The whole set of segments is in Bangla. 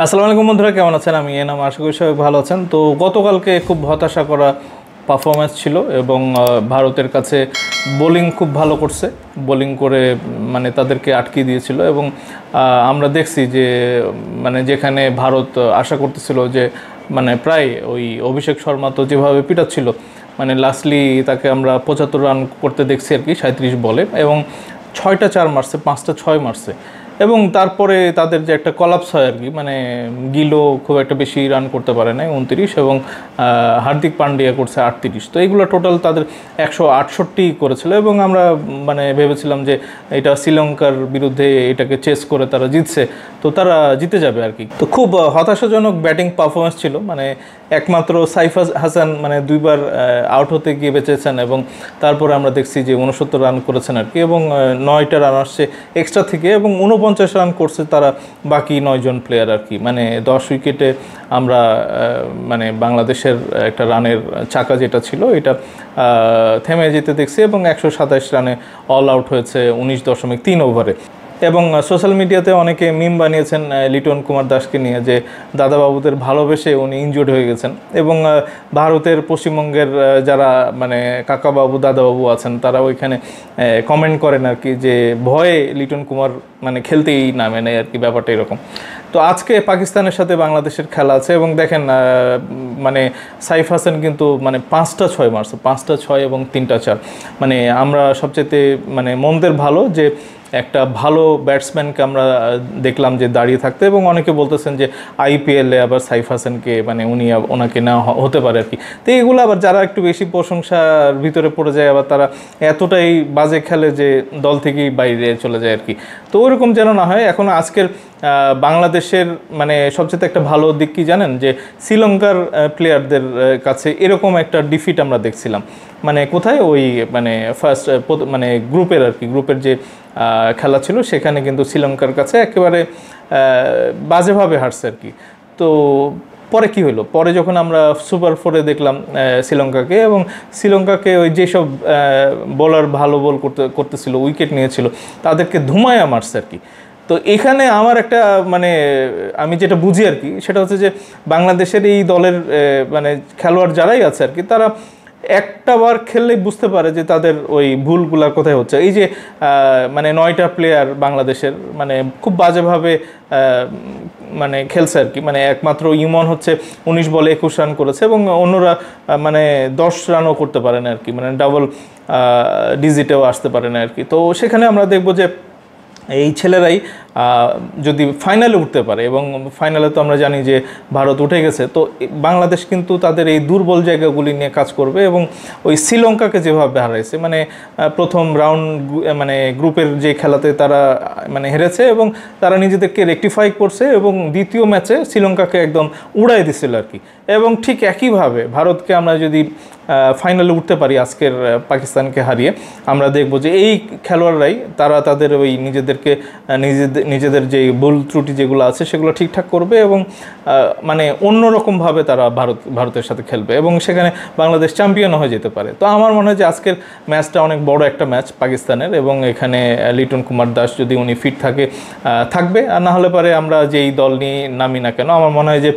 আসসালামু আলাইকুম বন্ধুরা, কেমন আছেন? আমি এনাম, আশা করি সবাই ভালো আছেন। তো গতকালকে খুব হতাশা করা পারফরম্যান্স ছিল এবং ভারতের কাছে বোলিং খুব ভালো করছে, বোলিং করে মানে তাদেরকে আটকে দিয়েছিল এবং আমরা দেখছি যে মানে যেখানে ভারত আশা করতেছিল যে মানে প্রায় ওই অভিষেক শর্মা তো যেভাবে পিটাচ্ছিল, মানে লাস্টলি তাকে আমরা 75 রান করতে দেখছি আর কি 37 বলে, এবং 6টা 4 মারছে, 5টা 6 মারছে। এবং তারপরে তাদের যে একটা কলাপস হয় আর কি, মানে গিলও খুব একটা বেশি রান করতে পারে না 29, এবং হার্দিক পান্ডিয়া করছে 38। তো এইগুলো টোটাল তাদের 168 করেছিল এবং আমরা মানে ভেবেছিলাম যে এটা শ্রীলঙ্কার বিরুদ্ধে এটাকে চেস করে তারা জিতছে, তো তারা জিতে যাবে আর কি। তো খুব হতাশাজনক ব্যাটিং পারফরমেন্স ছিল, মানে একমাত্র সাইফ হাসান মানে 2বার আউট হতে গিয়ে বেঁচেছেন এবং তারপরে আমরা দেখছি যে 69 রান করেছেন আর কি, এবং 9টা রান আসছে এক্সট্রা থেকে এবং 49 রান করছে তারা বাকি 9 জন প্লেয়ার আর কি। মানে 10 উইকেটে আমরা মানে বাংলাদেশের একটা রানের চাকা যেটা ছিল এটা থেমে যেতে দেখছি এবং 127 রানে অল আউট হয়েছে 19.3 ওভারে। এবং সোশ্যাল মিডিয়াতে অনেকে মিম বানিয়েছেন লিটন কুমার দাসকে নিয়ে, যে দাদাবাবুদের ভালোবেসে উনি ইনজুর্ড হয়ে গেছেন। এবং ভারতের পশ্চিমবঙ্গের যারা মানে কাকাবাবু দাদাবাবু আছেন তারা ওইখানে কমেন্ট করেন আর কি, যে ভয়ে লিটন কুমার মানে খেলতেই নামে নেয় আর কি, ব্যাপারটা এরকম। তো আজকে পাকিস্তানের সাথে বাংলাদেশের খেলা আছে এবং দেখেন মানে সাইফ হাসান কিন্তু মানে 5টা 6 মারছে, 5টা 6 এবং 3টা 4। মানে আমরা সবচেয়ে মানে মনদের ভালো যে একটা ভালো ব্যাটসম্যানকে আমরা দেখলাম যে দাঁড়িয়ে থাকতে, এবং অনেকে বলতেছেন যে আইপিএলে আবার সাইফ হাসানকে মানে ওনাকে নেওয়া হতে পারে আর কি। তো এগুলো আবার যারা একটু বেশি প্রশংসার ভিতরে পড়ে যায়, আবার তারা এতটাই বাজে খেলে যে দল থেকেই বাইরে চলে যায় আর কি। তো ওইরকম যেন না হয়। এখন আজকের বাংলাদেশের মানে সবচেয়ে একটা ভালো দিক কি জানেন, যে শ্রীলঙ্কার প্লেয়ারদের কাছে এরকম একটা ডিফিট আমরা দেখছিলাম। মানে কোথায় ওই মানে ফার্স্ট মানে গ্রুপের আর কি, গ্রুপের যে খেলা ছিল সেখানে কিন্তু শ্রীলঙ্কার কাছে একেবারে বাজেভাবে হারছে আর কি। তো পরে কি হলো, পরে যখন আমরা সুপার 4-এ দেখলাম শ্রীলঙ্কাকে, এবং শ্রীলঙ্কাকে ওই যেসব বোলার ভালো বল করতেছিল, উইকেট নিয়েছিল, তাদেরকে ধুমায়া মারছে আর কি। তো এখানে আমার একটা মানে আমি যেটা বুঝি আর কি, সেটা হচ্ছে যে বাংলাদেশের এই দলের মানে খেলোয়াড় যারাই আছে আর কি, তারা একটা বার খেললেই বুঝতে পারে যে তাদের ওই ভুলগুলা কোথায় হচ্ছে। এই যে মানে 9টা প্লেয়ার বাংলাদেশের মানে খুব বাজেভাবে মানে খেলছে আর কি। মানে একমাত্র ইমন হচ্ছে 19 বলে 21 রান করেছে এবং অন্যরা মানে 10 রানও করতে পারে না আর কি, মানে ডাবল ডিজিটেও আসতে পারে না আর কি। তো সেখানে আমরা দেখবো যে এই ছেলেরাই যদি ফাইনালে উঠতে পারে, এবং ফাইনালে তো আমরা জানি যে ভারত উঠে গেছে, তো বাংলাদেশ কিন্তু তাদের এই দুর্বল জায়গাগুলি নিয়ে কাজ করবে এবং ওই শ্রীলঙ্কাকে যেভাবে হারাইছে, মানে প্রথম রাউন্ড মানে গ্রুপের যে খেলাতে তারা মানে হেরেছে এবং তারা নিজেদেরকে রেকটিফাই করছে এবং দ্বিতীয় ম্যাচে শ্রীলঙ্কাকে একদম উড়াই দিছিল আর কি। এবং ঠিক একইভাবে ভারতকে আমরা যদি ফাইনালে উঠতে পারি আজকের পাকিস্তানকে হারিয়ে, আমরা দেখব যে এই খেলোয়াড়রাই তারা তাদের ওই নিজেদের যে ভুল ত্রুটি যেগুলো আছে সেগুলো ঠিকঠাক করবে এবং মানে অন্যরকমভাবে তারা ভারতের সাথে খেলবে এবং সেখানে বাংলাদেশ চ্যাম্পিয়ন হয়ে যেতে পারে। তো আমার মনে হয় যে আজকের ম্যাচটা অনেক বড় একটা ম্যাচ পাকিস্তানের, এবং এখানে লিটন কুমার দাস যদি উনি ফিট থাকবে, আর না হলে পারে আমরা যেই দল নিয়ে নামি না কেন, আমার মনে হয় যে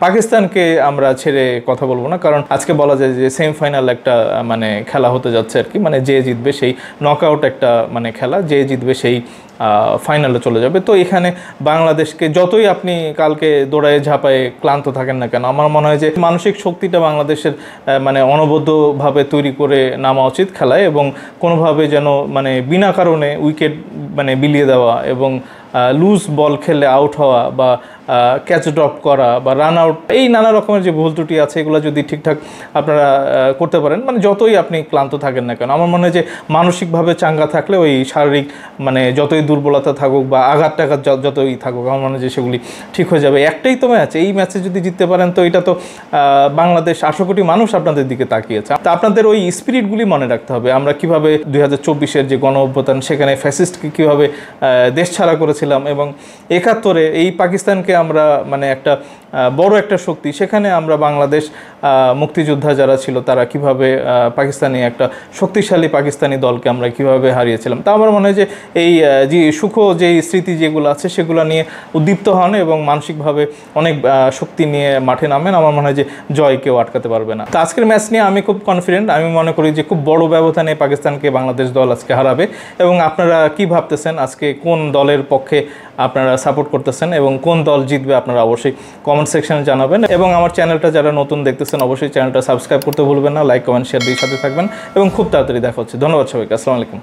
পাকিস্তানকে আমরা ছেড়ে কথা বলবো না, কারণ আজকে বলা যায় যে সেমিফাইনাল একটা মানে খেলা হতে যাচ্ছে আর কি। মানে যে জিতবে সেই নকআউট একটা মানে খেলা, যে জিতবে সেই ফাইনালে চলে যাবে। তো এখানে বাংলাদেশকে যতই আপনি কালকে দৌড়ায় ঝাঁপায় ক্লান্ত থাকেন না কেন, আমার মনে হয় যে মানসিক শক্তিটা বাংলাদেশের মানে অনবদ্যভাবে তৈরি করে নামা উচিত খেলায়, এবং কোনোভাবে যেন মানে বিনা কারণে উইকেট মানে বিলিয়ে দেওয়া এবং লুজ বল খেলে আউট হওয়া বা ক্যাচ ড্রপ করা বা রান আউট, এই নানা রকমের যে ভুল ত্রুটি আছে এগুলো যদি ঠিকঠাক আপনারা করতে পারেন, মানে যতই আপনি ক্লান্ত থাকেন না কেন, আমার মনে হয় যে মানসিকভাবে চাঙ্গা থাকলে ওই শারীরিক মানে যতই দুর্বলতা থাকুক বা আঘাত টাঘাত যতই থাকুক, আমার মনে হয় যে সেগুলি ঠিক হয়ে যাবে। একটাই তো ম্যাচ, এই ম্যাচে যদি জিততে পারেন তো এটা তো বাংলাদেশ 800 কোটি মানুষ আপনাদের দিকে তাকিয়েছে। তা আপনাদের ওই স্পিরিটগুলি মনে রাখতে হবে। আমরা কীভাবে 2024-এর যে গণ অভ্যুত্থান সেখানে ফ্যাসিস্টকে কীভাবে দেশ ছাড়া করেছিলাম, হারিয়েছিলাম এবং 71-এ এই পাকিস্তানকে আমরা মানে একটা বড় একটা শক্তি, সেখানে আমরা বাংলাদেশ মুক্তিযোদ্ধা যারা ছিল তারা কিভাবে পাকিস্তানি একটা শক্তিশালী পাকিস্তানি দলকে আমরা কিভাবে হারিয়েছিলাম। তা আমার মনে হয় যে এই যে যেই স্মৃতি যেগুলো আছে সেগুলো নিয়ে উদ্দীপ্ত হন এবং মানসিকভাবে অনেক শক্তি নিয়ে মাঠে নামেন। আমার মনে হয় যে জয় কেউ আটকাতে পারবে না। তো আজকের ম্যাচ নিয়ে আমি খুব কনফিডেন্ট। আমি মনে করি যে খুব বড় ব্যবধানে পাকিস্তানকে বাংলাদেশ দল আজকে হারাবে। এবং আপনারা কি ভাবতেছেন, আজকে কোন দলের পক্ষে আপনারা সাপোর্ট করতেছেন এবং কোন দল জিতবে আপনারা অবশ্যই কমেন্ট সেকশনে জানাবেন। এবং আমার চ্যানেলটা যারা নতুন দেখতেছেন অবশ্যই চ্যানেলটা সাবস্ক্রাইব করতে ভুলবেন না, লাইক কমেন্ট শেয়ার দিয়ে সাথে থাকবেন এবং খুব তাড়াতাড়ি দেখা হচ্ছে। ধন্যবাদ সবাইকে, আসসালামু আলাইকুম।